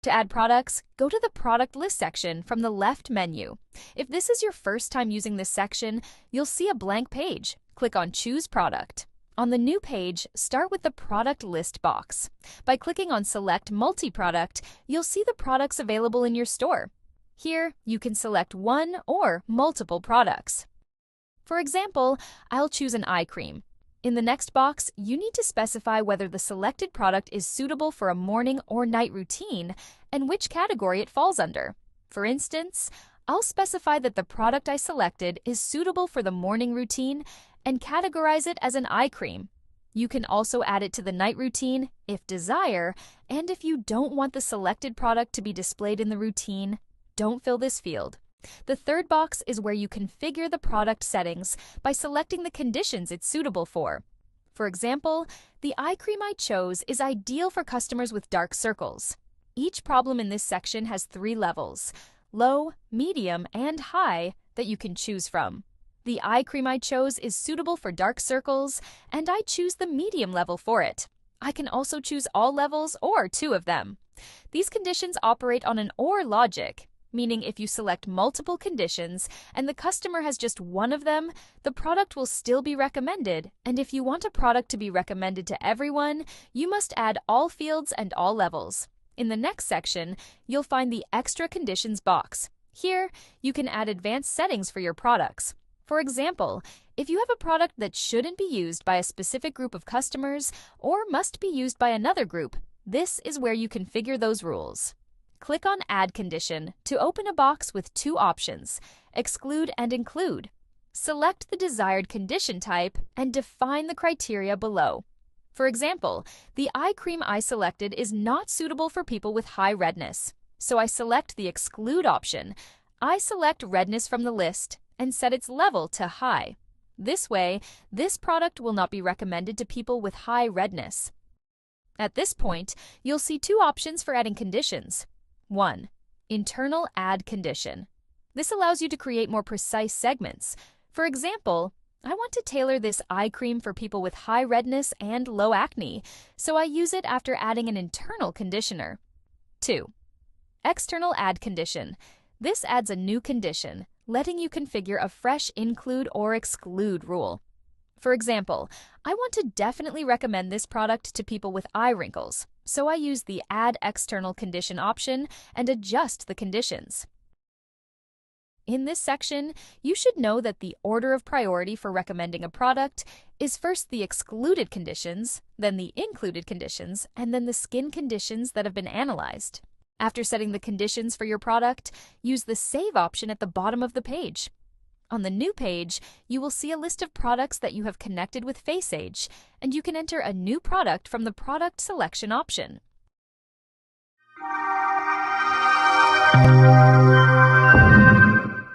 To add products, go to the Product List section from the left menu. If this is your first time using this section, you'll see a blank page. Click on Choose Product. On the new page, start with the Product List box. By clicking on Select Multi-Product, you'll see the products available in your store. Here, you can select one or multiple products. For example, I'll choose an eye cream. In the next box, you need to specify whether the selected product is suitable for a morning or night routine and which category it falls under. For instance, I'll specify that the product I selected is suitable for the morning routine and categorize it as an eye cream. You can also add it to the night routine if desire, and if you don't want the selected product to be displayed in the routine, don't fill this field. The third box is where you configure the product settings by selecting the conditions it's suitable for. For example, the eye cream I chose is ideal for customers with dark circles. Each problem in this section has 3 levels: low, medium, and high that you can choose from. The eye cream I chose is suitable for dark circles, and I choose the medium level for it. I can also choose all levels or 2 of them. These conditions operate on an OR logic, meaning if you select multiple conditions and the customer has just one of them, the product will still be recommended, and if you want a product to be recommended to everyone, you must add all fields and all levels. In the next section, you'll find the Extra Conditions box. Here, you can add advanced settings for your products. For example, if you have a product that shouldn't be used by a specific group of customers or must be used by another group, this is where you configure those rules. Click on Add Condition to open a box with 2 options, Exclude and Include. Select the desired condition type and define the criteria below. For example, the eye cream I selected is not suitable for people with high redness, so I select the Exclude option. I select redness from the list and set its level to high. This way, this product will not be recommended to people with high redness. At this point, you'll see 2 options for adding conditions. 1. Internal Add Condition. This allows you to create more precise segments. For example, I want to tailor this eye cream for people with high redness and low acne, so I use it after adding an internal conditioner. 2. External Add Condition. This adds a new condition, letting you configure a fresh include or exclude rule. For example, I want to definitely recommend this product to people with eye wrinkles, so I use the Add External Condition option and adjust the conditions. In this section, you should know that the order of priority for recommending a product is first the excluded conditions, then the included conditions, and then the skin conditions that have been analyzed. After setting the conditions for your product, use the Save option at the bottom of the page. On the new page, you will see a list of products that you have connected with FaceAge, and you can enter a new product from the Product Selection option.